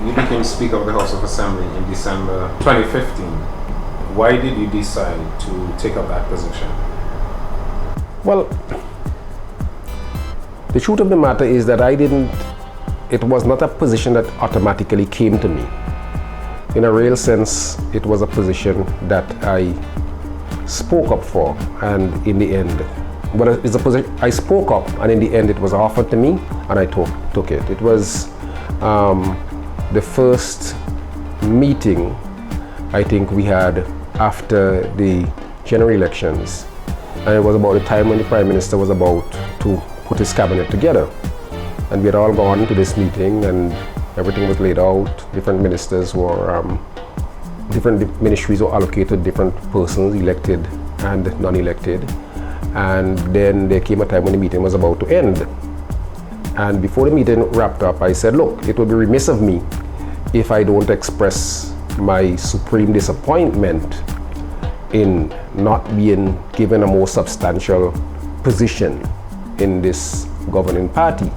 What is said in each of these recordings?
You became Speaker of the House of Assembly in December 2015. Why did you decide to take up that position? Well, the truth of the matter is that it was not a position that automatically came to me. In a real sense, it was a position that I spoke up for, and in the end, it's a position I spoke up, and in the end it was offered to me, and I took it. It was the first meeting I think we had after the general elections, and it was about the time when the Prime Minister was about to put his cabinet together. And we had all gone to this meeting and everything was laid out. Different ministers were, different ministries were allocated different persons, elected and non-elected. And then there came a time when the meeting was about to end. And before the meeting wrapped up, I said, look, it would be remiss of me if I don't express my supreme disappointment in not being given a more substantial position in this governing party.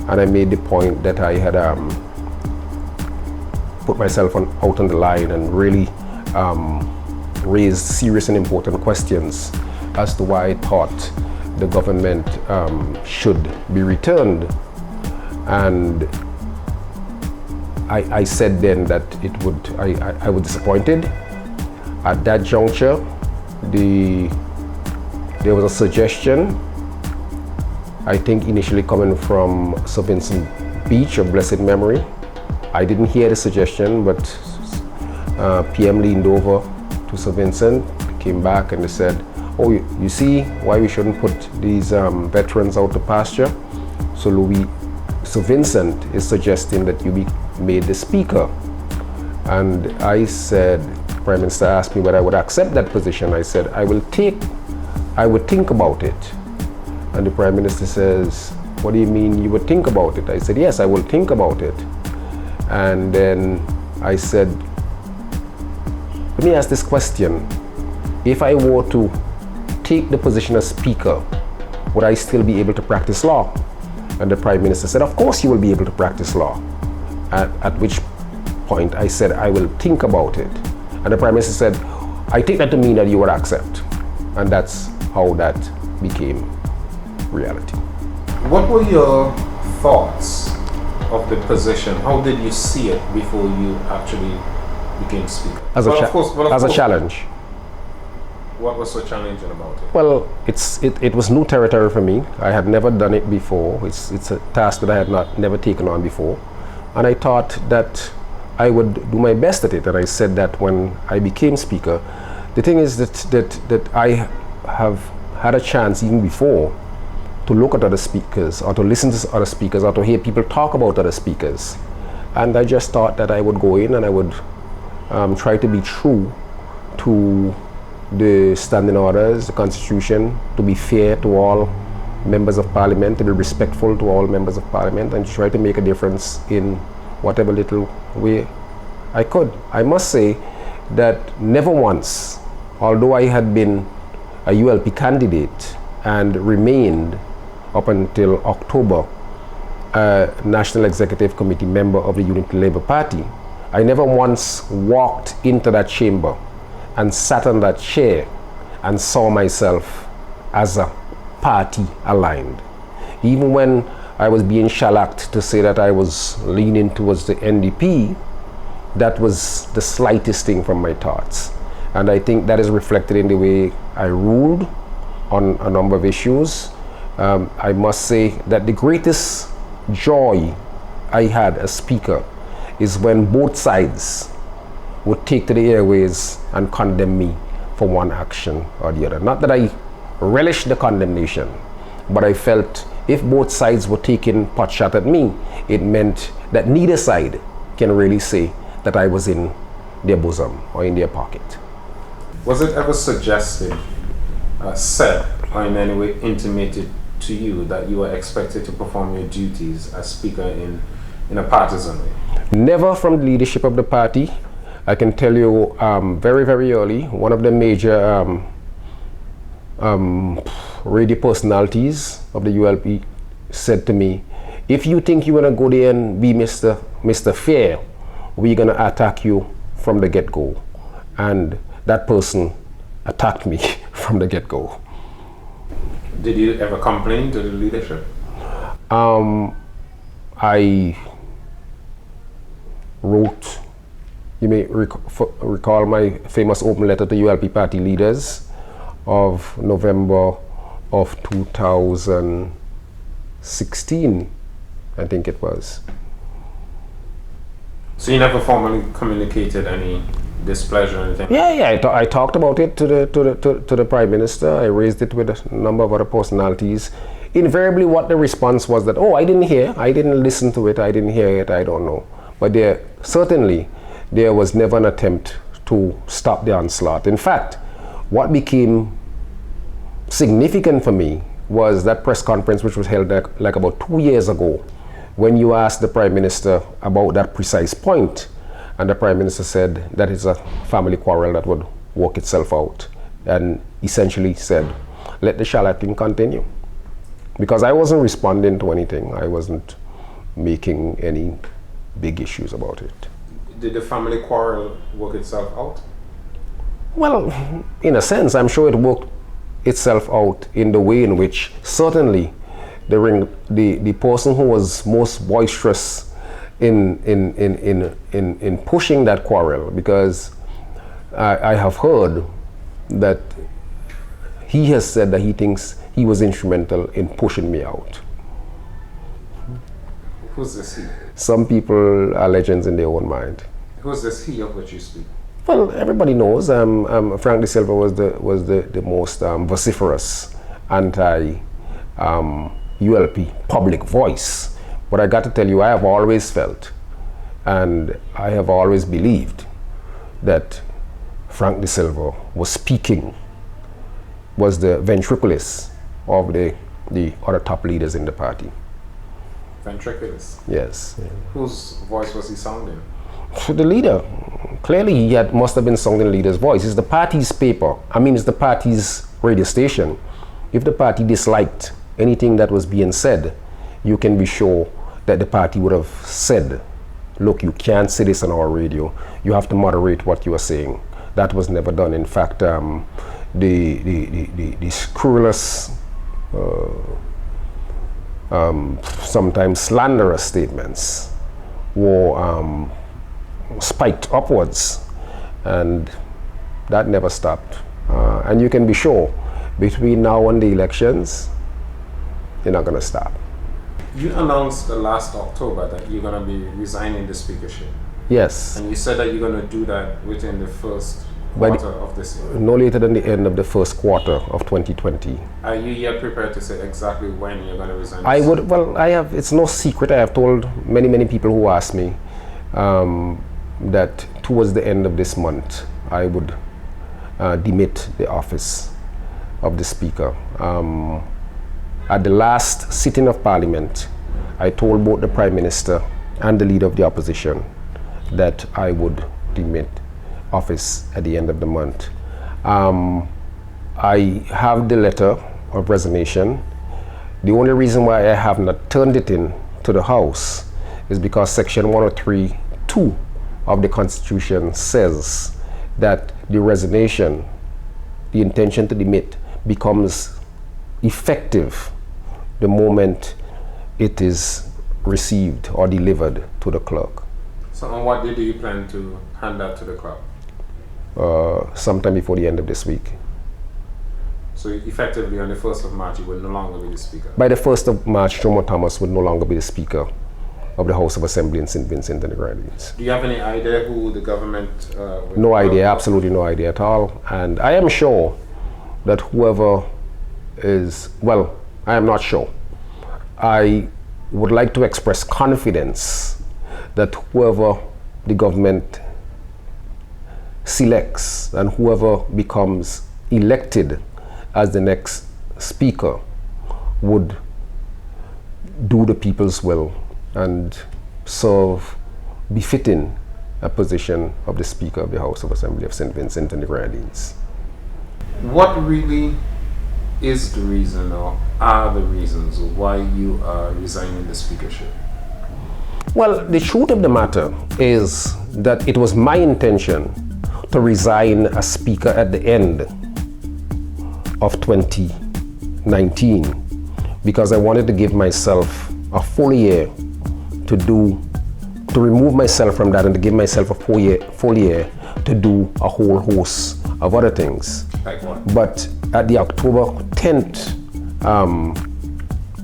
And I made the point that I had put myself out on the line and really raised serious and important questions as to why I thought the government should be returned. And I said then that I was disappointed. At that juncture, there was a suggestion, I think initially coming from Sir Vincent Beach of blessed memory. I didn't hear the suggestion, but PM leaned over to Sir Vincent, came back and they said, oh, you see why we shouldn't put these veterans out to pasture? So Sir Vincent is suggesting that you be made the speaker. And I said, Prime Minister asked me whether I would accept that position. I said, I would think about it. And the Prime Minister says, what do you mean you would think about it? I said, yes, I will think about it. And then I said, let me ask this question. If I were to take the position as Speaker, would I still be able to practice law? And the Prime Minister said, of course you will be able to practice law. At which point I said, I will think about it. And the Prime Minister said, I take that to mean that you would accept. And that's how that became reality. What were your thoughts of the position? How did you see it before you actually became Speaker? As a challenge. What was so challenging about it? Well, it was new territory for me. I had never done it before. It's a task that I had never taken on before. And I thought that I would do my best at it. And I said that when I became Speaker. The thing is that I have had a chance even before to look at other speakers or to listen to other speakers or to hear people talk about other speakers. And I just thought that I would go in and I would try to be true to the standing orders, the Constitution, to be fair to all members of Parliament, to be respectful to all members of Parliament, and try to make a difference in whatever little way I could. I must say that never once, although I had been a ULP candidate and remained up until October a National Executive Committee member of the Unity Labour Party, I never once walked into that chamber and sat on that chair and saw myself as a party aligned. Even when I was being shellacked to say that I was leaning towards the NDP, that was the slightest thing from my thoughts. And I think that is reflected in the way I ruled on a number of issues. I must say that the greatest joy I had as Speaker is when both sides would take to the airways and condemn me for one action or the other. Not that I relished the condemnation, but I felt if both sides were taking pot shot at me, it meant that neither side can really say that I was in their bosom or in their pocket. Was it ever suggested, said, or in any way intimated to you that you were expected to perform your duties as Speaker in a partisan way? Never from the leadership of the party. I can tell you very, very early, one of the major radio personalities of the ULP said to me, if you think you want to go there and be Mr. Mr. Fair, we're going to attack you from the get-go. And that person attacked me from the get-go. Did you ever complain to the leadership? I wrote, you may recall my famous open letter to ULP party leaders of November of 2016, I think it was. So you never formally communicated any displeasure or anything? Yeah. I talked about it to the Prime Minister. I raised it with a number of other personalities. Invariably, what the response was that, oh, I didn't hear, I didn't listen to it, I didn't hear it, I don't know. But there was never an attempt to stop the onslaught. In fact, what became significant for me was that press conference which was held like about 2 years ago, when you asked the Prime Minister about that precise point, and the Prime Minister said that it's a family quarrel that would work itself out, and essentially said, let the charlatan continue. Because I wasn't responding to anything, I wasn't making any big issues about it. Did the family quarrel work itself out? Well, in a sense, I'm sure it worked itself out in the way in which certainly the person who was most boisterous in pushing that quarrel, because I have heard that he has said that he thinks he was instrumental in pushing me out. Who's this he? Some people are legends in their own mind. Who's this he of which you speak? Well, everybody knows Frank De Silva was the most vociferous anti-ULP public voice. But I got to tell you, I have always felt and I have always believed that Frank De Silva was the ventriloquist of the other top leaders in the party. Ventriloquist? Yes. Yeah. Whose voice was he sounding? The leader. Clearly he must have been sounding the leader's voice. It's the party's paper. It's the party's radio station. If the party disliked anything that was being said, you can be sure that the party would have said, look, you can't say this on our radio. You have to moderate what you are saying. That was never done. In fact, the scurrilous, sometimes slanderous statements were spiked upwards, and that never stopped. And you can be sure, between now and the elections, they're not going to stop. You announced last October that you're going to be resigning the speakership. Yes. And you said that you're going to do that within the first quarter of this year. No later than the end of the first quarter of 2020. Are you yet prepared to say exactly when you're going to resign? It's no secret. I have told many people who ask me that towards the end of this month, I would demit the office of the Speaker. At the last sitting of Parliament, I told both the Prime Minister and the Leader of the Opposition that I would demit office at the end of the month. I have the letter of resignation. The only reason why I have not turned it in to the House is because Section 103(2) of the Constitution says that the resignation, the intention to demit, becomes effective the moment it is received or delivered to the clerk. So on what day do you plan to hand that to the clerk? Sometime before the end of this week. So effectively on the 1st of March, you will no longer be the Speaker? By the 1st of March, Jomo Thomas would no longer be the Speaker of the House of Assembly in St. Vincent and the Grenadines. Do you have any idea who the government will... No idea, absolutely no idea at all. And I am sure that whoever is, well, I am not sure. I would like to express confidence that whoever the government selects and whoever becomes elected as the next Speaker would do the people's will and serve befitting a position of the Speaker of the House of Assembly of St. Vincent and the Grenadines. What really is the reason or are the reasons why you are resigning the speakership? Well, the truth of the matter is that it was my intention to resign as Speaker at the end of 2019 because I wanted to give myself a full year to remove myself from that and to give myself a full year to do a whole host of other things. Like what? But at the October 10th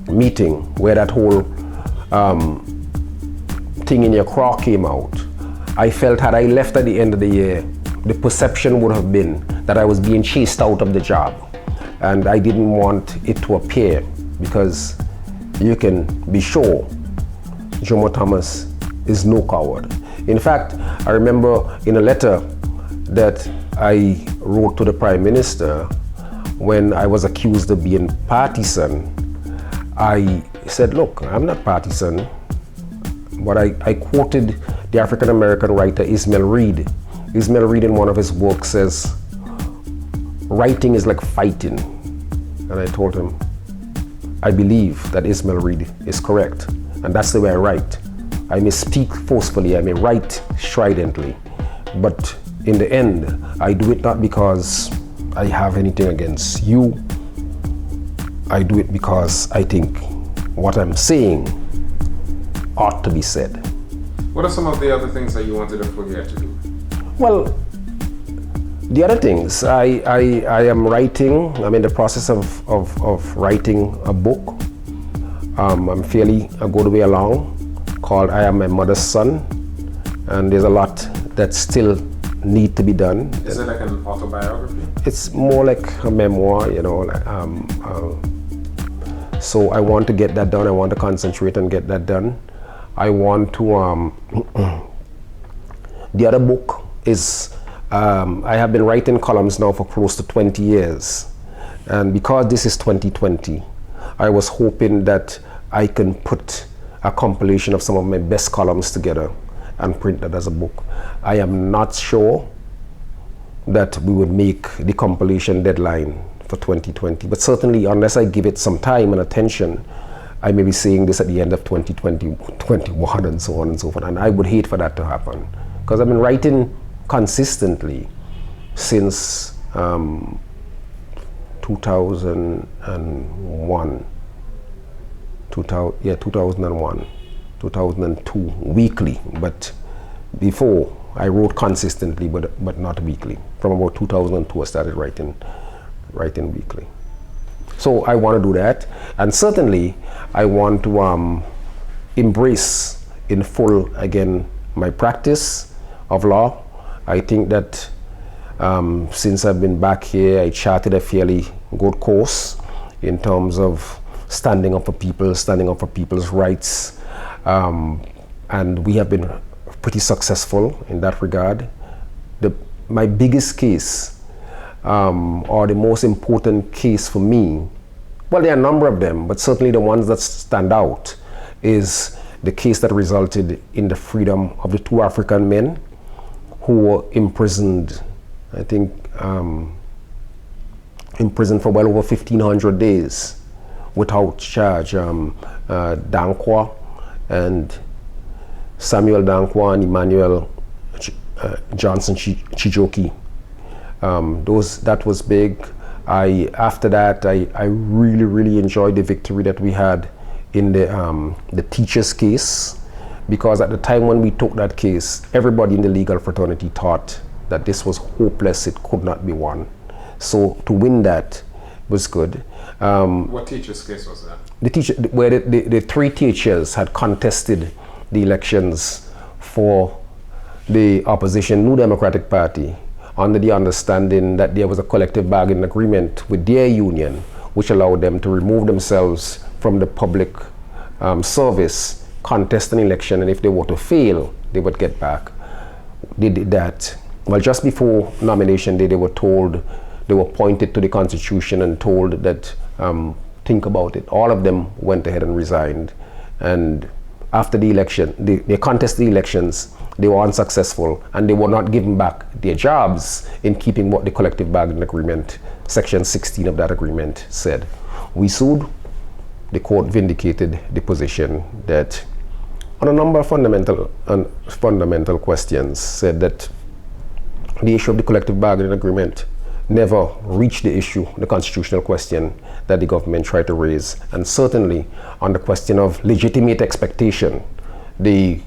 meeting, where that whole thing in your craw came out, I felt had I left at the end of the year, the perception would have been that I was being chased out of the job. And I didn't want it to appear, because you can be sure Jomo Thomas is no coward. In fact, I remember in a letter that I wrote to the Prime Minister when I was accused of being partisan, I said, look, I'm not partisan, but I quoted the African-American writer Ismail Reed. Ismail Reed in one of his works says, writing is like fighting. And I told him, I believe that Ismail Reed is correct. And that's the way I write. I may speak forcefully, I may write stridently, but in the end, I do it not because I have anything against you. I do it because I think what I'm saying ought to be said. What are some of the other things that you wanted to forget to do? Well, the other things, I am writing, I'm in the process of writing a book. I'm fairly a good way along, called I Am My Mother's Son, and there's a lot that still need to be done. Is it like an autobiography? It's more like a memoir, you know. So I want to get that done. I want to concentrate and get that done. I want to, the other book is, I have been writing columns now for close to 20 years. And because this is 2020, I was hoping that I can put a compilation of some of my best columns together and print that as a book. I am not sure that we would make the compilation deadline for 2020, but certainly unless I give it some time and attention, I may be saying this at the end of 2021 and so on and so forth, and I would hate for that to happen, because I've been writing consistently since 2001, 2002, weekly, but before I wrote consistently, but not weekly. From about 2002, I started writing weekly. So I want to do that, and certainly I want to embrace in full again my practice of law. I think that since I've been back here, I charted a fairly good course in terms of standing up for people, standing up for people's rights, and we have been pretty successful in that regard. My biggest case, or the most important case for me, well, there are a number of them, but certainly the ones that stand out is the case that resulted in the freedom of the 2 African men who were imprisoned, I think, imprisoned for well over 1,500 days without charge. Dankwa and Samuel Dankwa and Emmanuel Johnson Chijoki. That was big. After that, I really enjoyed the victory that we had in the teachers' case, because at the time when we took that case, everybody in the legal fraternity thought that this was hopeless, it could not be won. So to win that was good. What teachers' case was that? Where the 3 teachers had contested the elections for the opposition New Democratic Party under the understanding that there was a collective bargaining agreement with their union, which allowed them to remove themselves from the public service, contest an election, and if they were to fail, they would get back. They did that. Well, just before nomination day, they were pointed to the Constitution and told that, think about it. All of them went ahead and resigned. And after the election, they contested the elections, they were unsuccessful, and they were not given back their jobs in keeping what the collective bargaining agreement, section 16 of that agreement said. We sued. The court vindicated the position that on a number of fundamental questions, said that the issue of the collective bargaining agreement never reached the issue, the constitutional question that the government tried to raise. And certainly on the question of legitimate expectation, the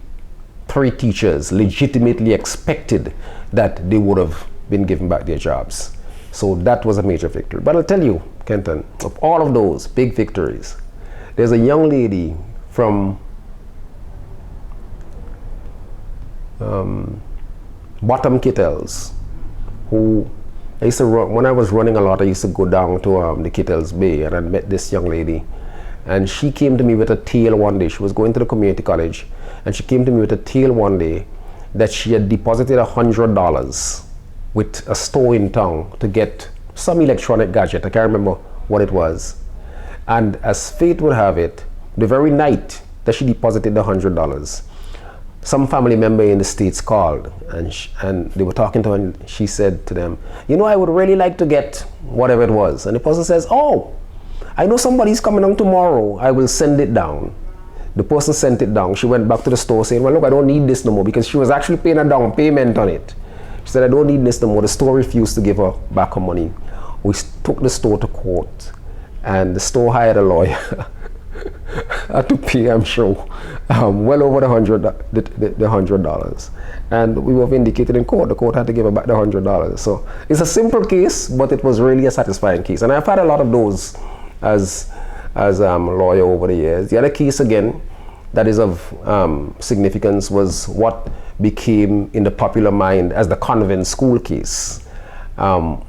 3 teachers legitimately expected that they would have been given back their jobs. So that was a major victory. But I'll tell you, Kenton, of all of those big victories, there's a young lady from Bottom Kittels who I used to run, when I was running a lot, I used to go down to the Kittels Bay, and I met this young lady, and she came to me with a tale one day. She was going to the community college, and she came to me with a tale one day that she had deposited $100 with a store in town to get some electronic gadget. I can't remember what it was. And as fate would have it, the very night that she deposited the $100, some family member in the States called, and they were talking to her, and she said to them, you know, I would really like to get whatever it was. And the person says, oh, I know somebody's coming on tomorrow, I will send it down. The person sent it down. She went back to the store saying, well, look, I don't need this no more, because she was actually paying a down payment on it. She said, I don't need this no more. The store refused to give her back her money. We took the store to court, and the store hired a lawyer. I had to pay, I'm sure, well over the $100, and we were vindicated in court. The court had to give her back the $100. So it's a simple case, but it was really a satisfying case, and I've had a lot of those as a lawyer over the years. The other case, again, that is of significance was what became in the popular mind as the convent school case.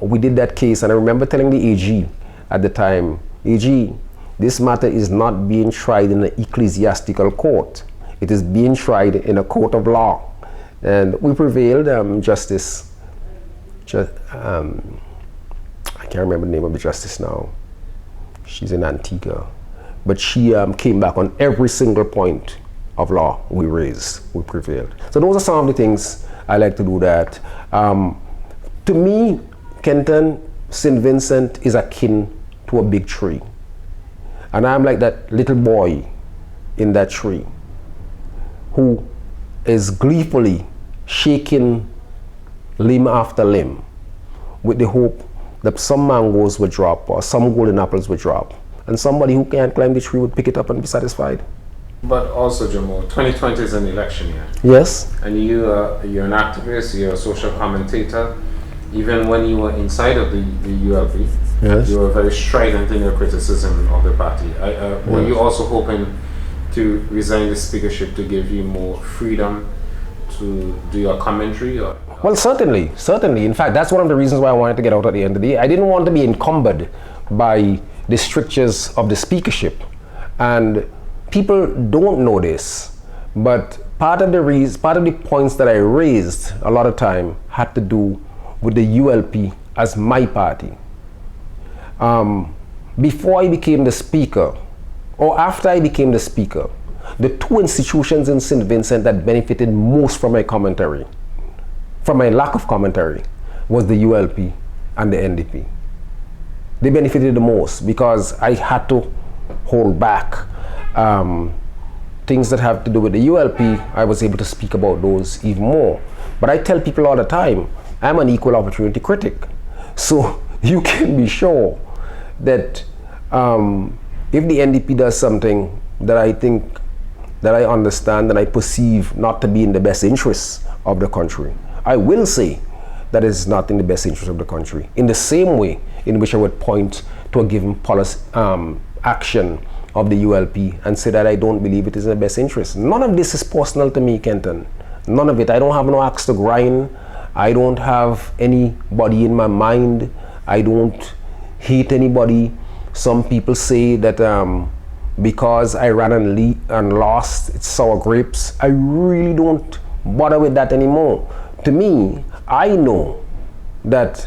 We did that case, and I remember telling the AG at the time, AG, this matter is not being tried in an ecclesiastical court. It is being tried in a court of law. And we prevailed. Justice, I can't remember the name of the justice now. She's in Antigua. But she came back on every single point of law we raised. We prevailed. So those are some of the things I like to do that. To me, Kenton, St. Vincent is akin to a big tree. And I'm like that little boy in that tree who is gleefully shaking limb after limb with the hope that some mangoes would drop or some golden apples would drop, and somebody who can't climb the tree would pick it up and be satisfied. But also, Jomo, 2020 is an election year. Yes. And you're an activist, you're a social commentator. Even when you were inside of the ULP, yes, you were very strident in your criticism of the party. Were you also hoping to resign the speakership to give you more freedom to do your commentary? Or? Well, certainly. In fact, that's one of the reasons why I wanted to get out at the end of the day. I didn't want to be encumbered by the strictures of the speakership. And people don't know this, but part of the points that I raised a lot of time had to do with the ULP as my party. Before I became the speaker, or after I became the speaker, the 2 institutions in St. Vincent that benefited most from my commentary, from my lack of commentary, was the ULP and the NDP. They benefited the most because I had to hold back things that have to do with the ULP. I was able to speak about those even more. But I tell people all the time, I'm an equal opportunity critic. So you can be sure that if the NDP does something that I think, that I understand and I perceive not to be in the best interests of the country, I will say that it's not in the best interest of the country, in the same way in which I would point to a given policy action of the ULP and say that I don't believe it is in the best interest. None of this is personal to me, Kenton. None of it. I don't have no axe to grind. I don't have anybody in my mind. I don't hate anybody. Some people say that because I ran and lost, it's sour grapes. I really don't bother with that anymore. To me, I know that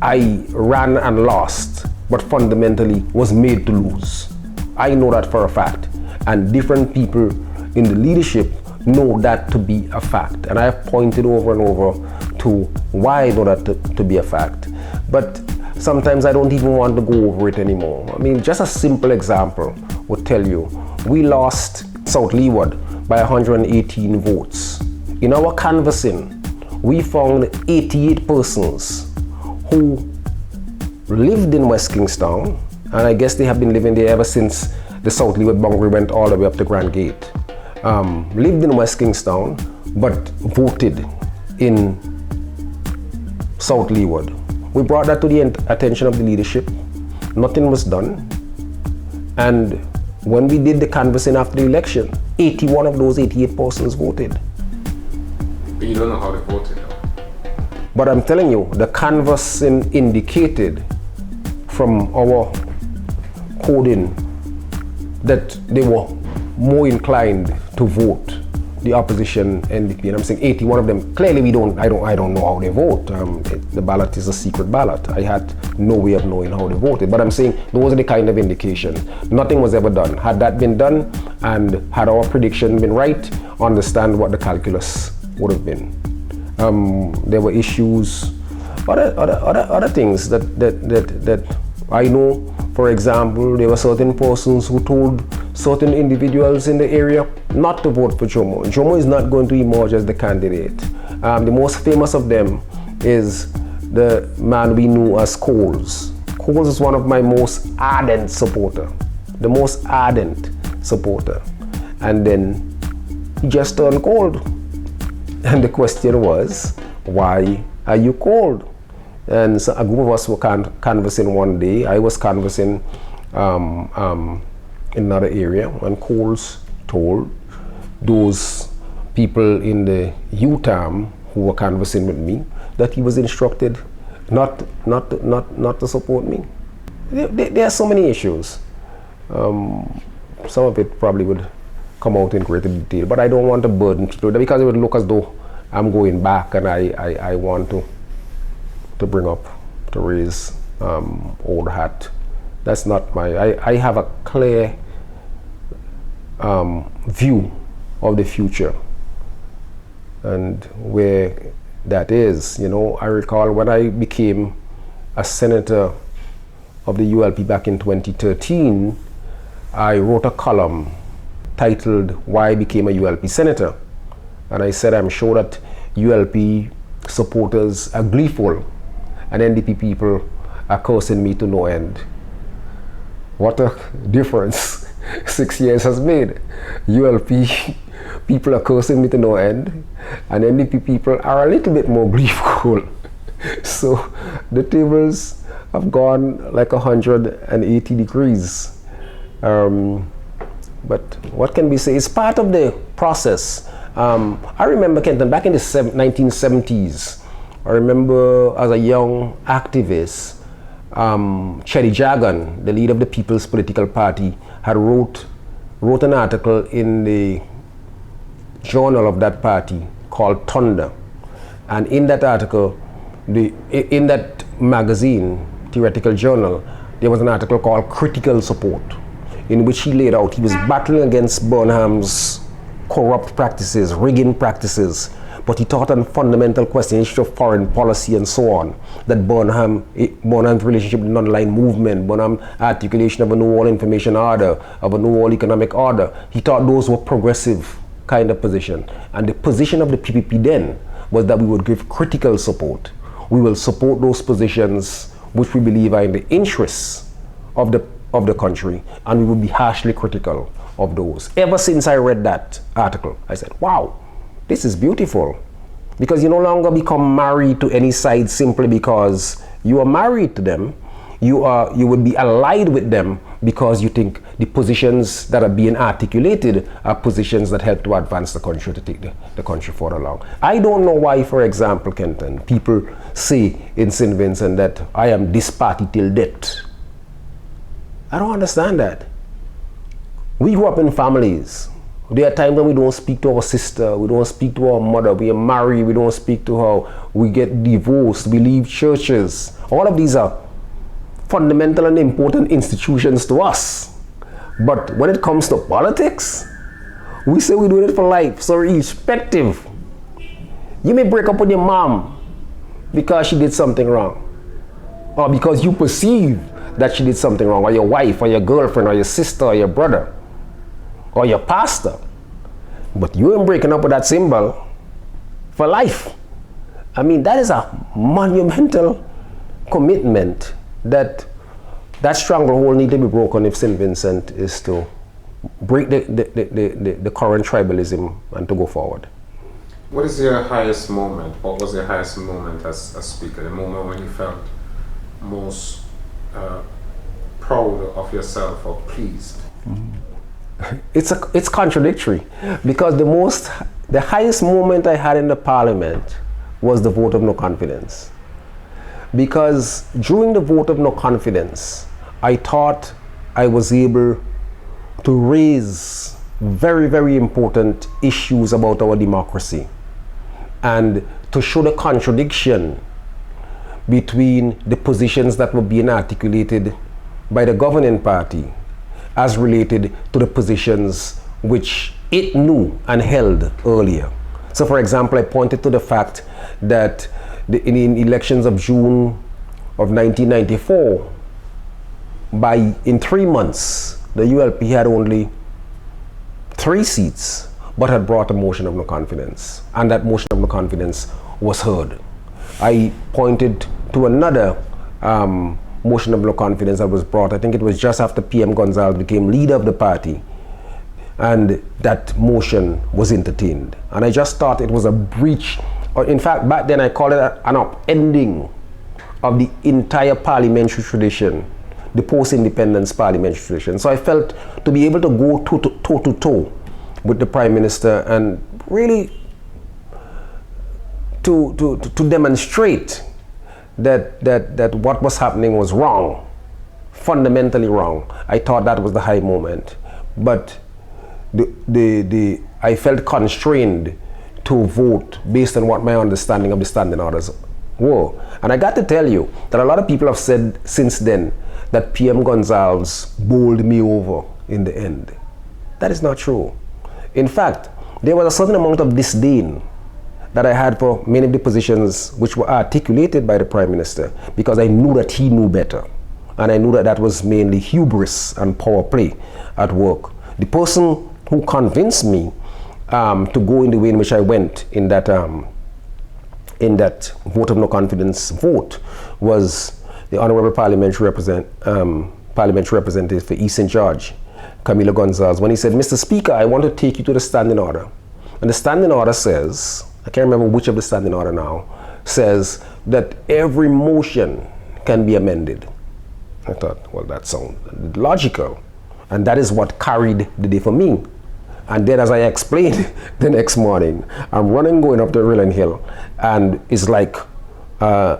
I ran and lost, but fundamentally was made to lose. I know that for a fact. And different people in the leadership know that to be a fact. And I have pointed over and over to why I know that to be a fact. But sometimes I don't even want to go over it anymore. I mean, just a simple example would tell you, we lost South Leeward by 118 votes. In our canvassing, we found 88 persons who lived in West Kingstown, and I guess they have been living there ever since the South Leeward boundary went all the way up to Grand Gate. Lived in West Kingstown, but voted in South Leeward. We brought that to the attention of the leadership. Nothing was done. And when we did the canvassing after the election, 81 of those 88 persons voted. But you don't know how they voted though. But I'm telling you, the canvassing indicated from our coding that they were more inclined to vote the opposition NDP, and I'm saying 81 of them. Clearly, I don't know how they vote. The ballot is a secret ballot. I had no way of knowing how they voted. But I'm saying those are the kind of indication. Nothing was ever done. Had that been done, and had our prediction been right, understand what the calculus would have been. There were issues, other things that I know. For example, there were certain persons who told certain individuals in the area not to vote for Jomo. Jomo is not going to emerge as the candidate. The most famous of them is the man we knew as Coles. Coles is one of my most ardent supporter, the most ardent supporter. And then he just turned cold. And the question was, why are you cold? And so a group of us were canvassing one day. I was canvassing in another area, and Coles told those people in the UTAM who were canvassing with me that he was instructed not to support me. There are so many issues. Some of it probably would come out in greater detail, but I don't want to burden people because it would look as though I'm going back, and I want to bring up, to raise old hat. That's not I have a clear view of the future and where that is. You know, I recall when I became a senator of the ULP back in 2013, I wrote a column titled "Why I Became a ULP Senator," and I said I'm sure that ULP supporters are gleeful and NDP people are cursing me to no end. What a difference 6 years has made. ULP people are cursing me to no end, and NDP people are a little bit more gleeful. So the tables have gone like 180 degrees. But what can we say? It's part of the process. I remember, Kenton, back in the 1970s, I remember as a young activist, Chedi Jagan, the leader of the People's Political Party, had wrote an article in the journal of that party called Thunder. And in that article, in that magazine, theoretical journal, there was an article called Critical Support, in which he laid out he was battling against Burnham's corrupt practices, rigging practices, but he taught on fundamental questions of foreign policy and so on, that Burnham's relationship with the non-aligned movement, Burnham's articulation of a New World Information Order, of a New World Economic Order, he thought those were progressive kind of position. And the position of the PPP then was that we would give critical support. We will support those positions which we believe are in the interests of the country, and we will be harshly critical of those. Ever since I read that article, I said, wow, this is beautiful, because you no longer become married to any side simply because you are married to them. You would be allied with them because you think the positions that are being articulated are positions that help to advance the country, to take the country further along. I don't know why, for example, Kenton, people say in St. Vincent that I am this party till death. I don't understand that. We grew up in families. There are times when we don't speak to our sister, we don't speak to our mother, we are married, we don't speak to her, we get divorced, we leave churches. All of these are fundamental and important institutions to us. But when it comes to politics, we say we're doing it for life. So irrespective, you may break up with your mom because she did something wrong, or because you perceive that she did something wrong, or your wife, or your girlfriend, or your sister, or your brother. or your pastor, but you ain't breaking up with that symbol for life. I mean, that is a monumental commitment that stranglehold need to be broken if St. Vincent is to break the current tribalism and to go forward. What is your highest moment? What was your highest moment as a speaker? The moment when you felt most proud of yourself or pleased? It's contradictory, because the highest moment I had in the Parliament was the vote of no confidence. Because during the vote of no confidence, I thought I was able to raise very, very important issues about our democracy and to show the contradiction between the positions that were being articulated by the governing party as related to the positions which it knew and held earlier. So, for example, I pointed to the fact that in the elections of June of 1994, in 3 months, the ULP had only 3 seats, but had brought a motion of no confidence, and that motion of no confidence was heard. I pointed to another motion of no confidence that was brought. I think it was just after PM Gonzalez became leader of the party, and that motion was entertained. And I just thought it was a breach, or in fact, back then I called it an upending of the entire parliamentary tradition, the post-independence parliamentary tradition. So I felt to be able to go toe-to-toe with the Prime Minister and really to demonstrate that what was happening was wrong, fundamentally wrong. I thought that was the high moment. But I felt constrained to vote based on what my understanding of the standing orders were. And I got to tell you that a lot of people have said since then that PM Gonzalez bowled me over in the end. That is not true. In fact, there was a certain amount of disdain that I had for many of the positions which were articulated by the Prime Minister, because I knew that he knew better. And I knew that that was mainly hubris and power play at work. The person who convinced me to go in the way in which I went in that vote of no confidence vote was the Honorable Parliamentary Representative for East St. George, Camilo Gonzalez, when he said, "Mr. Speaker, I want to take you to the standing order." And the standing order says, I can't remember which of the standing order now, says that every motion can be amended. I thought, well, that sounds logical. And that is what carried the day for me. And then, as I explained the next morning, I'm running going up the Rillen Hill, and it's like a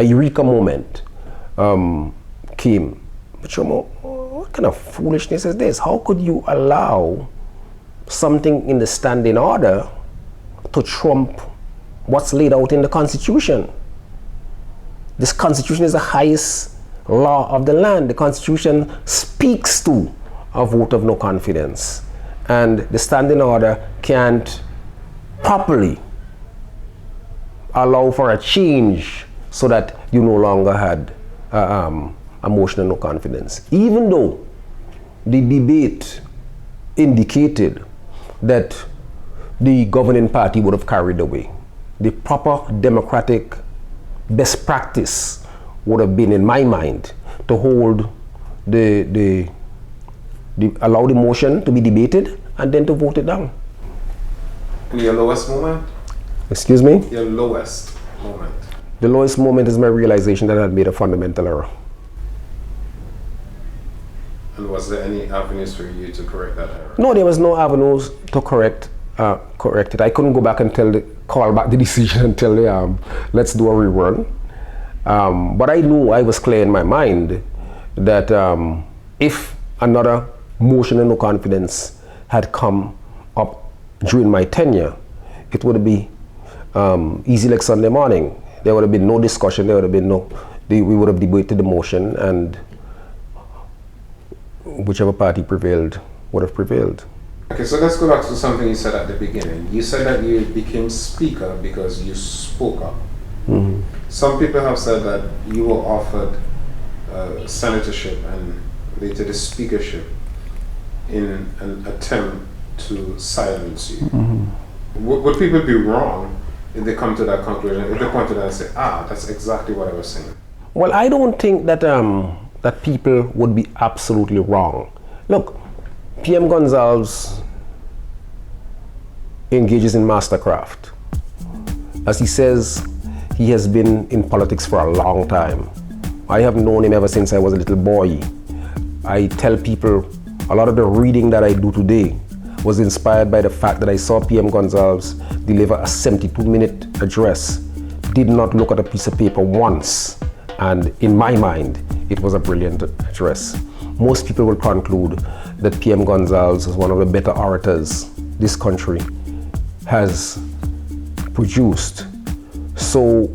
eureka moment came. But Jomo, what kind of foolishness is this? How could you allow something in the standing order to trump what's laid out in the Constitution? This Constitution is the highest law of the land. The Constitution speaks to a vote of no confidence, and the standing order can't properly allow for a change so that you no longer had a motion of no confidence, even though the debate indicated that the governing party would have carried away. The proper democratic best practice would have been, in my mind, to hold allow the motion to be debated and then to vote it down. And your lowest moment? Excuse me? Your lowest moment? The lowest moment is my realization that I had made a fundamental error. And was there any avenues for you to correct that error? No, there was no avenues to correct it. I couldn't go back and call back the decision and tell the let's do a rerun. But I knew, I was clear in my mind that if another motion of no confidence had come up during my tenure, it would be easy like Sunday morning. There would have been no discussion. There would have been we would have debated the motion, and whichever party prevailed would have prevailed. Okay, so let's go back to something you said at the beginning. You said that you became speaker because you spoke up. Mm-hmm. Some people have said that you were offered senatorship and later the speakership in an attempt to silence you. Would people be wrong if they come to that conclusion, if they point to that and say, that's exactly what I was saying? Well, I don't think that that people would be absolutely wrong. Look, PM Gonzalez engages in mastercraft. As he says, he has been in politics for a long time. I have known him ever since I was a little boy. I tell people a lot of the reading that I do today was inspired by the fact that I saw PM Gonzalez deliver a 72-minute address, did not look at a piece of paper once, and in my mind, it was a brilliant address. Most people will conclude that PM Gonzalez is one of the better orators this country has produced. So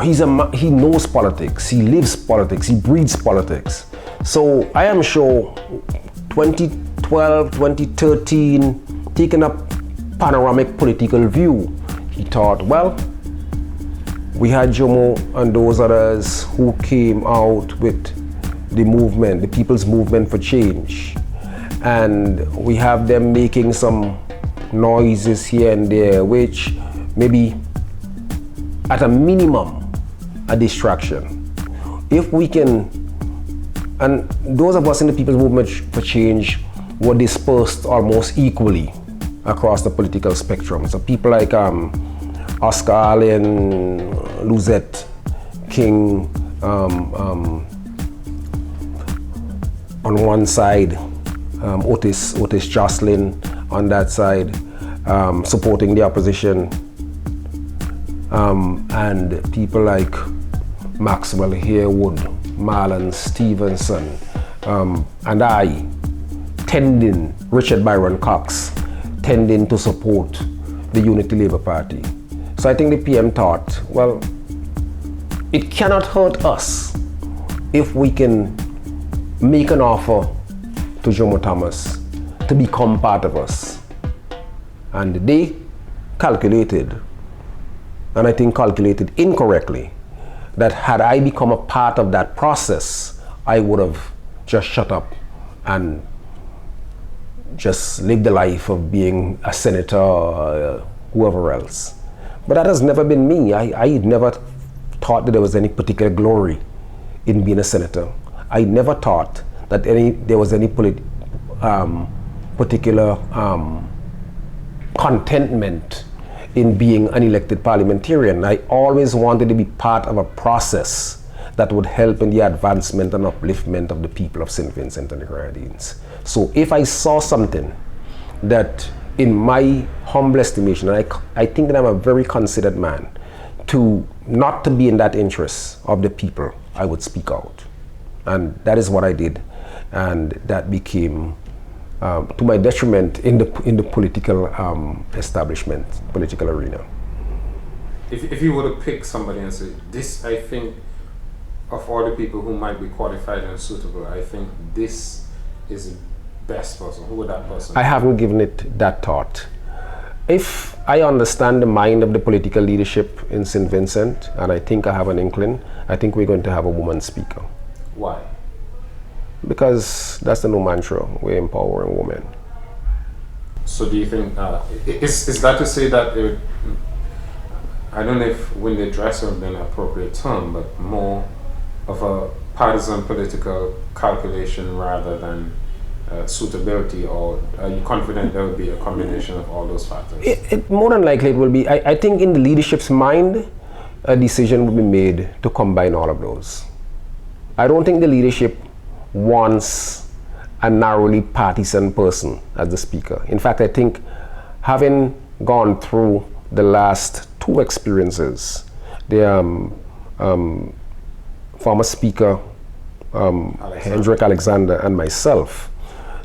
he knows politics, he lives politics, he breathes politics. So I am sure 2012, 2013, taking a panoramic political view, he thought, well, we had Jomo and those others who came out with the movement, the People's Movement for Change. And we have them making some noises here and there, which maybe at a minimum, a distraction. If we can, and those of us in the People's Movement for Change were dispersed almost equally across the political spectrum. So people like Oscar Allen, Luzette King on one side, Otis Jocelyn on that side, supporting the opposition, and people like Maxwell Harewood, Marlon Stevenson, and I tending, Richard Byron Cox, tending to support the Unity Labour Party. So I think the PM thought, well, it cannot hurt us if we can make an offer to Jomo Thomas to become part of us. And they calculated, and I think calculated incorrectly, that had I become a part of that process, I would have just shut up and just lived the life of being a senator or whoever else. But that has never been me. I never thought that there was any particular glory in being a senator. I never thought that there was any particular contentment in being an elected parliamentarian. I always wanted to be part of a process that would help in the advancement and upliftment of the people of St. Vincent and the Grenadines. So if I saw something that, in my humble estimation, and I think that I'm a very considered man, not to be in that interest of the people, I would speak out. And that is what I did. And that became, to my detriment, in the political establishment, political arena. If you were to pick somebody and say, this, I think, of all the people who might be qualified and suitable, I think this is the best person, who would that person be? I haven't given it that thought. If I understand the mind of the political leadership in St. Vincent, and I think I have an inkling, I think we're going to have a woman speaker. Why? Because that's the new mantra, we're empowering women. So do you think, is that to say that, I don't know if when they dress would be an appropriate term, but more of a partisan political calculation rather than suitability, or are you confident there will be a combination of all those factors? It more than likely it will be. I think in the leadership's mind, a decision will be made to combine all of those. I don't think the leadership wants a narrowly partisan person as the speaker. In fact, I think having gone through the last two experiences, the former speaker, Hendrik Alexander, and myself,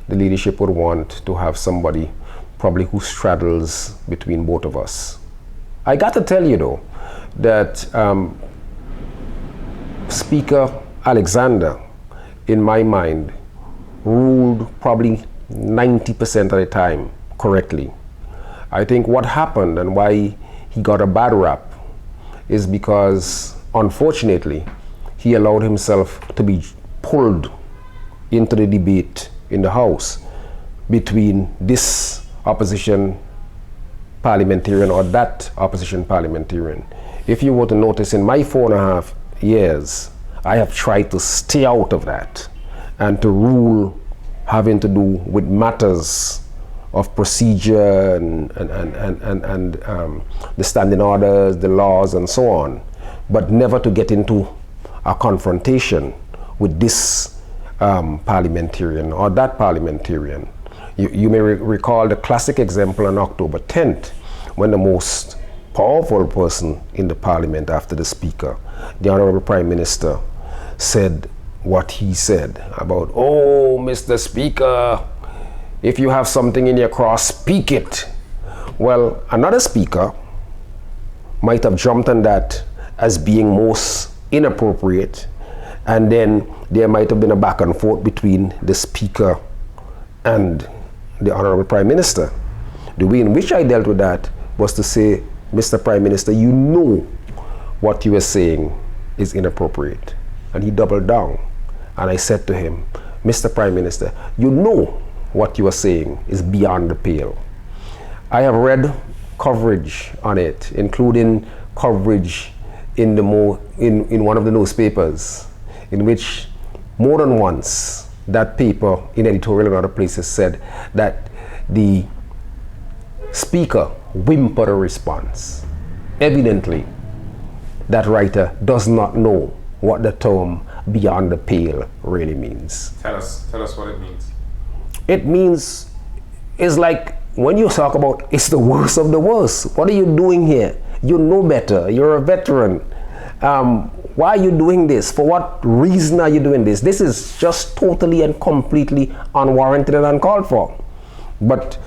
the leadership would want to have somebody probably who straddles between both of us. I got to tell you though, that Speaker Alexander, in my mind, ruled probably 90% of the time correctly. I think what happened and why he got a bad rap is because, unfortunately, he allowed himself to be pulled into the debate in the House between this opposition parliamentarian or that opposition parliamentarian. If you were to notice, in my 4.5 years, I have tried to stay out of that and to rule having to do with matters of procedure and the standing orders, the laws, and so on, but never to get into a confrontation with this parliamentarian or that parliamentarian. You may recall the classic example on October 10th, when the most powerful person in the parliament after the speaker, the Honorable Prime Minister, said what he said about, "Oh, Mr. Speaker, if you have something in your craw, speak it." Well, another speaker might have jumped on that as being most inappropriate, and then there might have been a back and forth between the speaker and the Honorable Prime Minister. The way in which I dealt with that was to say, "Mr. Prime Minister, you know what you are saying is inappropriate." And he doubled down. And I said to him, "Mr. Prime Minister, you know what you are saying is beyond the pale." I have read coverage on it, including coverage in one of the newspapers, in which more than once that paper in editorial and other places said that the speaker whimpered a response. Evidently, that writer does not know what the term beyond the pale really means. Tell us what it means. It means, it's like when you talk about it's the worst of the worst. What are you doing here? You know better. You're a veteran. Why are you doing this? For what reason are you doing this? This is just totally and completely unwarranted and uncalled for. But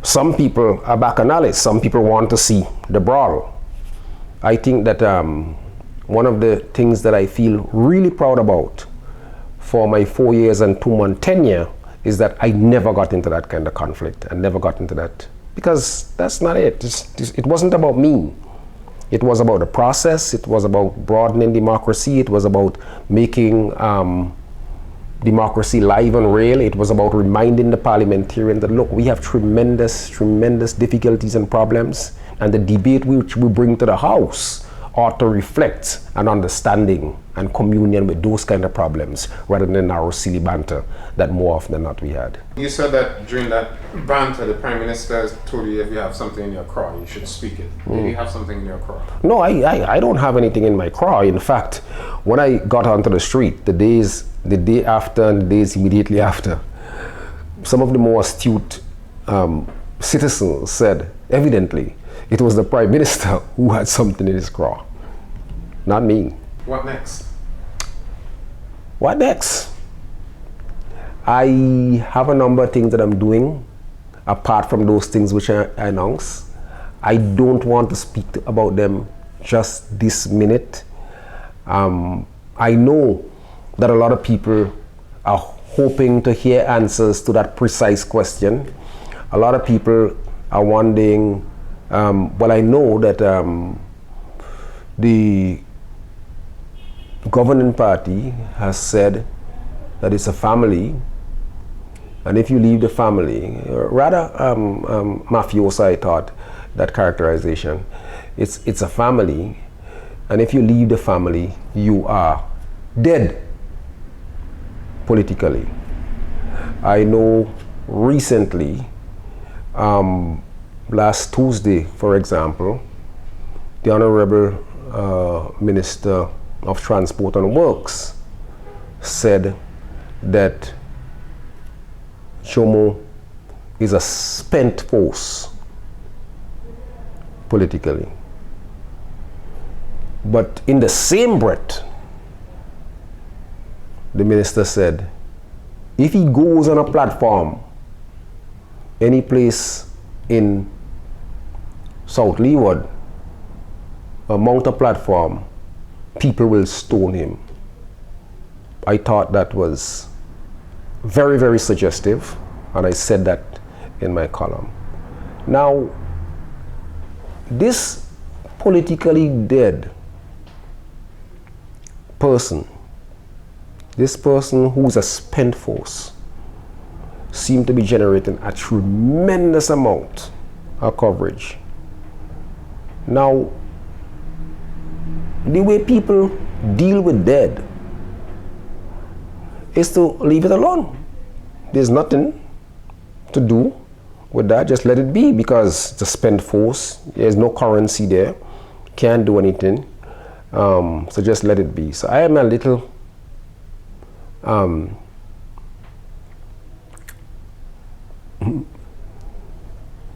some people are bacchanalists. Some people want to see the brawl. I think that one of the things that I feel really proud about for my 4 years and 2-month tenure is that I never got into that kind of conflict. I never got into that, because that's not it. It wasn't about me. It was about the process. It was about broadening democracy. It was about making democracy live and real. It was about reminding the parliamentarian that, look, we have tremendous difficulties and problems, and the debate which we bring to the House ought to reflect an understanding and communion with those kind of problems, rather than narrow, silly banter that more often than not we had. You said that during that banter, the Prime Minister told you if you have something in your craw, you should speak it. Maybe you have something in your craw. No, I don't have anything in my craw. In fact, when I got onto the street, the day after and the days immediately after, some of the more astute citizens said, evidently, it was the Prime Minister who had something in his craw, not me. What next? What next? I have a number of things that I'm doing, apart from those things which I announced. I don't want to speak about them just this minute. I know that a lot of people are hoping to hear answers to that precise question. A lot of people are wondering, well, I know that the governing party has said that it's a family, and if you leave the family, rather mafioso, I thought, that characterization. It's a family, and if you leave the family, you are dead politically. I know recently, last Tuesday, for example, the Honorable Minister of Transport and Works said that Jomo is a spent force politically. But in the same breath, the minister said, if he goes on a platform, any place in South Leeward, mount a platform, people will stone him. I thought that was very, very suggestive, and I said that in my column. Now, this politically dead person, this person who's a spent force, seem to be generating a tremendous amount of coverage. Now, the way people deal with dead is to leave it alone. There's nothing to do with that, just let it be, because it's a spent force, there's no currency there, can't do anything, so just let it be. So I am a little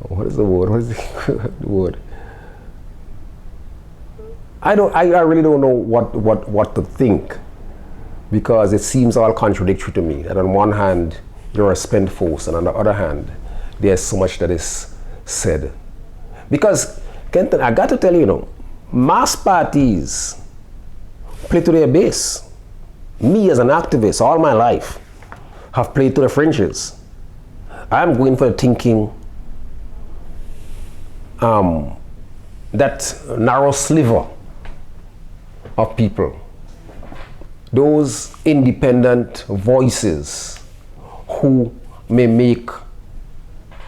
what is the word? What is the word? I really don't know what to think, because it seems all contradictory to me. That on one hand, you're a spent force, and on the other hand, there's so much that is said. Because, Kenton, I got to tell you, mass parties play to their base. Me as an activist, all my life, have played to the fringes. I'm going for thinking that narrow sliver of people, those independent voices who may make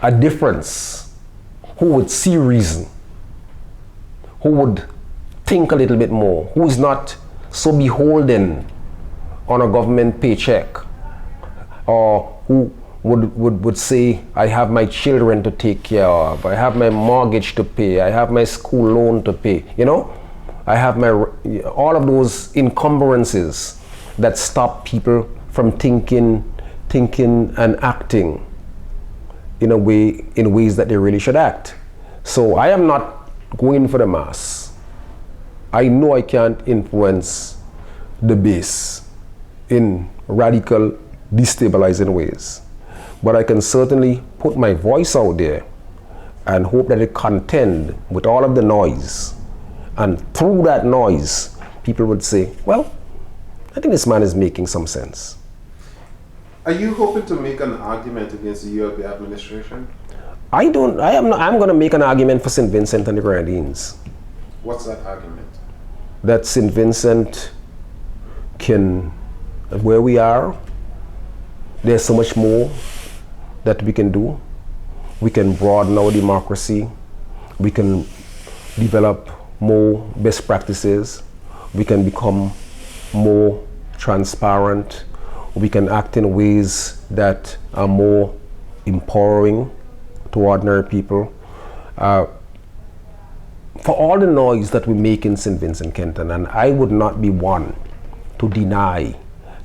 a difference, who would see reason, who would think a little bit more, who is not so beholden on a government paycheck, or who would say, I have my children to take care of, I have my mortgage to pay, I have my school loan to pay, I have all of those encumbrances that stop people from thinking and acting in ways that they really should act. So I am not going for the mass. I know I can't influence the base in radical, destabilizing ways. But I can certainly put my voice out there and hope that it contend with all of the noise. And through that noise, people would say, well, I think this man is making some sense. Are you hoping to make an argument against the ULP administration? I'm going to make an argument for St. Vincent and the Grenadines. What's that argument? That St. Vincent where we are, there's so much more that we can do. We can broaden our democracy. We can develop more best practices. We can become more transparent. We can act in ways that are more empowering to ordinary people. For all the noise that we make in St. Vincent, Kenton, and I would not be one to deny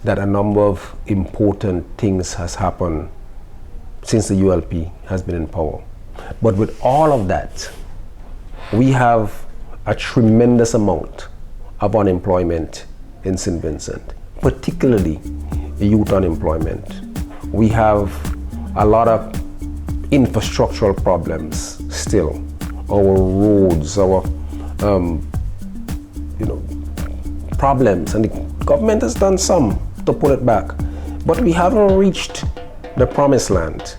that a number of important things has happened since the ULP has been in power. But with all of that, we have a tremendous amount of unemployment in St. Vincent, particularly youth unemployment. We have a lot of infrastructural problems still. Our roads, our problems, and the government has done some to pull it back, but we haven't reached the promised land.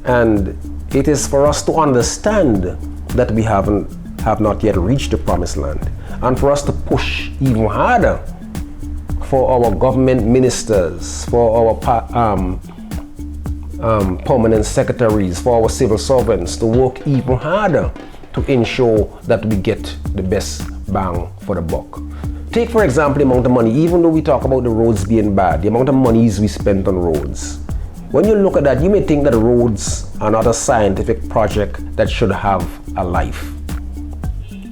And it is for us to understand that we have not yet reached the promised land, and for us to push even harder for our government ministers, for our permanent secretaries, for our civil servants to work even harder to ensure that we get the best bang for the buck. Take, for example, the amount of money, even though we talk about the roads being bad, the amount of monies we spent on roads. When you look at that, you may think that roads are not a scientific project that should have a life.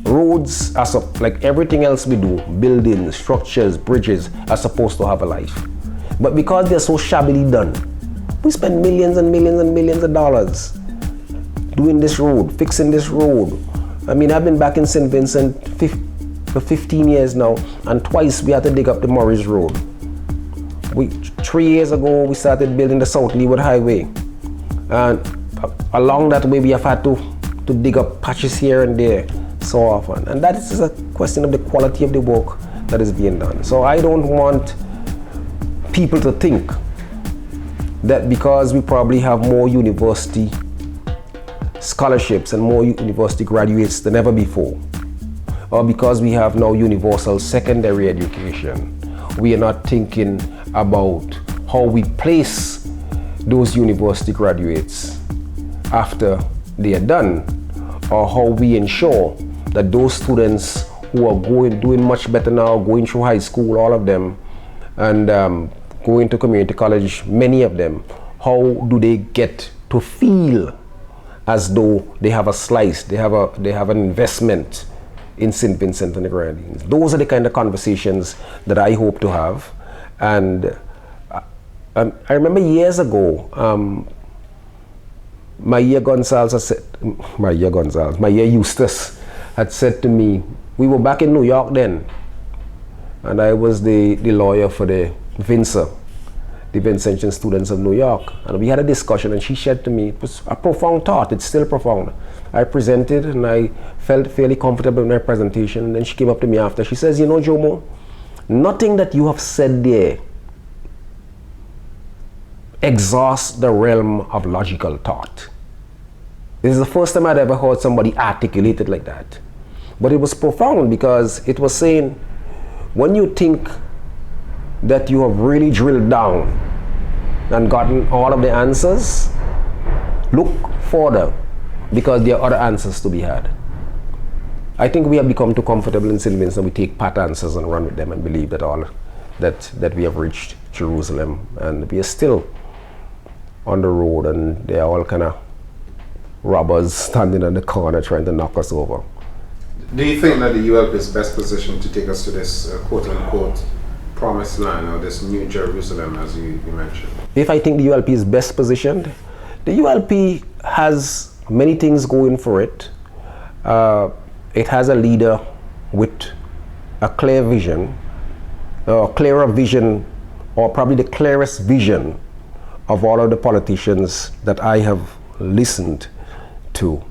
Roads, like everything else we do, buildings, structures, bridges, are supposed to have a life. But because they're so shabbily done, we spend millions and millions and millions of dollars doing this road, fixing this road. I mean, I've been back in St. Vincent for 15 years now, and twice we had to dig up the Morris Road. 3 years ago, we started building the South Leeward Highway. And along that way, we have had to dig up patches here and there so often. And that is a question of the quality of the work that is being done. So I don't want people to think that because we probably have more university scholarships and more university graduates than ever before, or because we have now universal secondary education, we are not thinking about how we place those university graduates after they are done, or how we ensure that those students who are doing much better now, going through high school, all of them, and going to community college, many of them, how do they get to feel as though they have a slice, they have an investment in St. Vincent and the Grenadines? Those are the kind of conversations that I hope to have. And I remember years ago, Maria Eustace had said to me, we were back in New York then, and I was the lawyer for the VINSA, the Vincentian Students of New York, and we had a discussion, and she said to me, it was a profound thought, it's still profound. I presented and I felt fairly comfortable in my presentation, and then she came up to me after, she says, you know, Jomo, nothing that you have said there exhausts the realm of logical thought. This is the first time I'd ever heard somebody articulate it like that. But it was profound because it was saying, when you think that you have really drilled down and gotten all of the answers, look further, because there are other answers to be had. I think we have become too comfortable in St. Vincent. We take pat answers and run with them and believe that we have reached Jerusalem, and we are still on the road, and they are all kind of robbers standing on the corner trying to knock us over. Do you think that the ULP is best positioned to take us to this quote-unquote promised land, or this new Jerusalem, as you mentioned? If I think the ULP is best positioned, the ULP has many things going for it. It has a leader with a clear vision, or clearer vision, or probably the clearest vision of all of the politicians that I have listened to.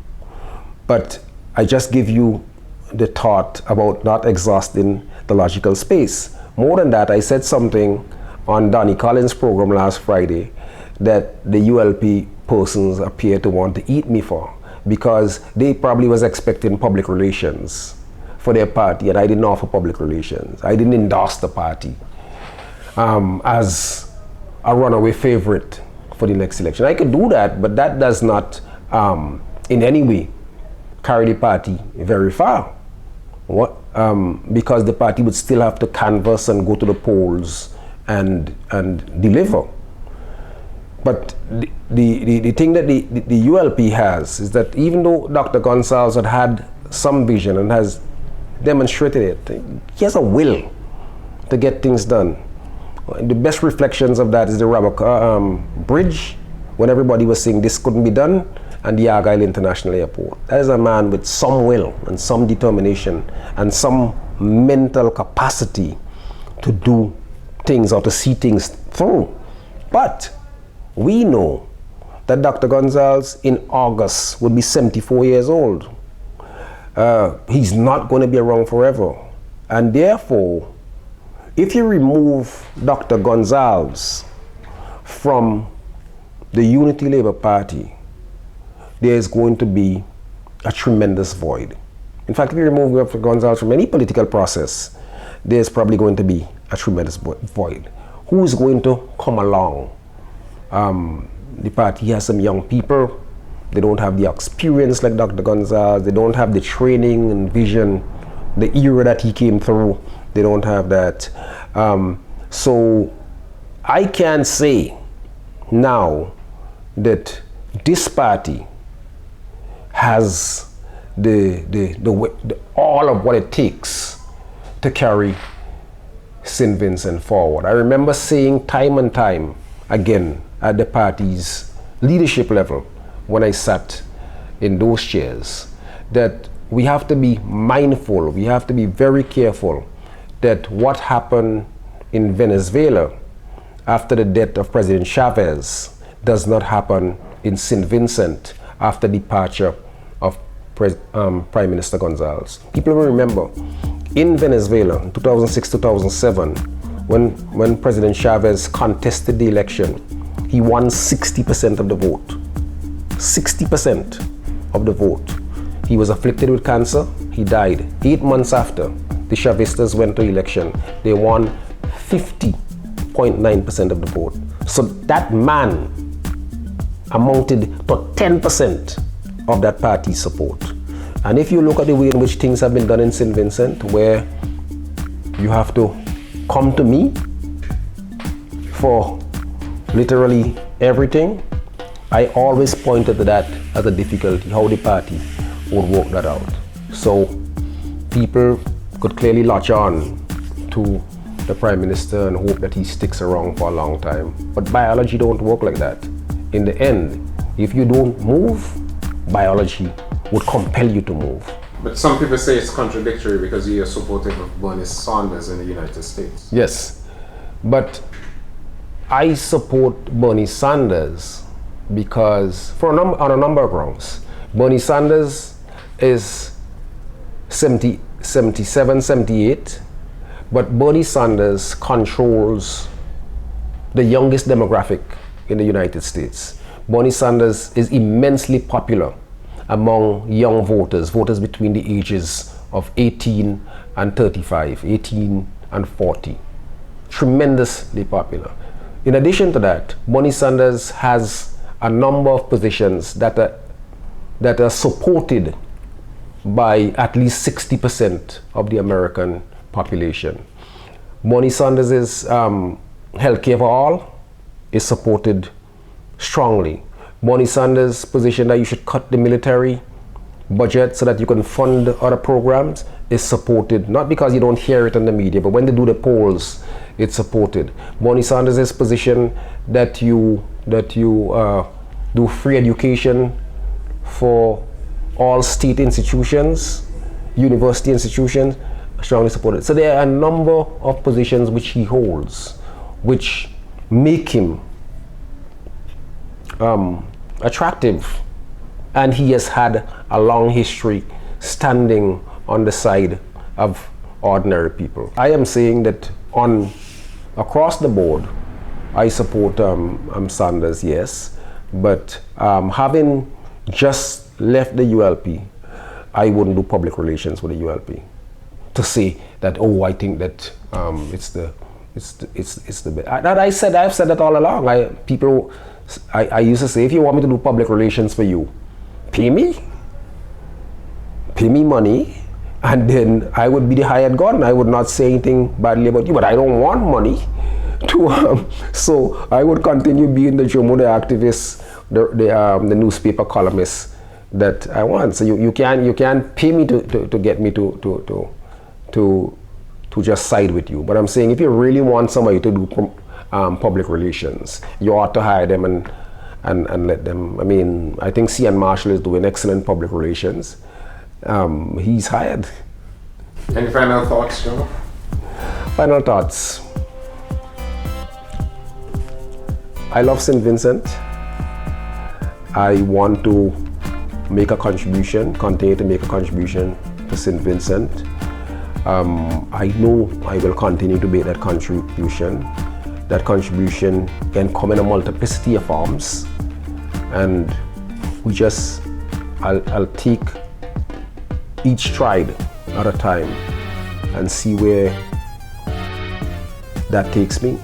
But I just give you the thought about not exhausting the logical space. More than that, I said something on Donnie Collins' program last Friday that the ULP persons appear to want to eat me for, because they probably was expecting public relations for their party, and I didn't offer public relations. I didn't endorse the party as a runaway favorite for the next election. I could do that, but that does not in any way carry the party very far. Because the party would still have to canvass and go to the polls and deliver. But the thing that the ULP has is that even though Dr. Gonsalves had some vision and has demonstrated it, he has a will to get things done. The best reflections of that is the Rabaka Bridge, when everybody was saying this couldn't be done, and the Argyle International Airport. That is a man with some will and some determination and some mental capacity to do things or to see things through. But we know that Dr. Gonsalves in August would be 74 years old. He's not going to be around forever. And therefore, if you remove Dr. Gonsalves from the Unity Labour Party, there's going to be a tremendous void. In fact, if you remove Dr. Gonsalves from any political process, there's probably going to be a tremendous void. Who is going to come along? The party has some young people. They don't have the experience like Dr. Gonsalves. They don't have the training and vision, the era that he came through. They don't have that. So I can say now that this party has all of what it takes to carry St. Vincent forward. I remember saying time and time again at the party's leadership level when I sat in those chairs that we have to be mindful, we have to be very careful that what happened in Venezuela after the death of President Chavez does not happen in St. Vincent after departure of Prime Minister Gonsalves. People will remember in Venezuela in 2006-2007 when President Chavez contested the election, he won 60% of the vote. 60% of the vote. He was afflicted with cancer, he died. 8 months after the Chavistas went to election, they won 50.9% of the vote. So that man amounted to 10% of that party's support. And if you look at the way in which things have been done in St. Vincent, where you have to come to me for literally everything, I always pointed to that as a difficulty, how the party would work that out. So people could clearly latch on to the Prime Minister and hope that he sticks around for a long time. But biology don't work like that. In the end, if you don't move, biology would compel you to move. But some people say it's contradictory because you're supportive of Bernie Sanders in the United States. Yes, but I support Bernie Sanders because, on a number of grounds. Bernie Sanders is 77, 78, but Bernie Sanders controls the youngest demographic in the United States. Bernie Sanders is immensely popular among young voters between the ages of 18 and 35, 18 and 40. Tremendously popular. In addition to that, Bernie Sanders has a number of positions that are supported by at least 60% of the American population. Bernie Sanders' healthcare for all is supported strongly. Bernie Sanders' position that you should cut the military budget so that you can fund other programs is supported, not because you don't hear it in the media, but when they do the polls, it's supported. Bernie Sanders' position that you do free education for all state institutions, university institutions, strongly supported. So there are a number of positions which he holds, which make him attractive, and he has had a long history standing on the side of ordinary people. I am saying that across the board, I support Sanders, yes, but having just left the ULP, I wouldn't do public relations with the ULP to say that, oh, I think that it's the best. I've said that all along. I used to say, if you want me to do public relations for you, pay me money, and then I would be the hired gun. I would not say anything badly about you, but I don't want money to so I would continue being the Jomo, the activist, the newspaper columnist that I want. So you can pay me to get me to just side with you. But I'm saying, if you really want somebody to do public relations, you ought to hire them and let them. I mean, I think C.N. Marshall is doing excellent public relations. He's hired. Any final thoughts, Jomo? Final thoughts. I love St. Vincent. I want to make a contribution, continue to make a contribution to St. Vincent. I know I will continue to make that contribution. That contribution can come in a multiplicity of forms, and I'll take each stride at a time and see where that takes me.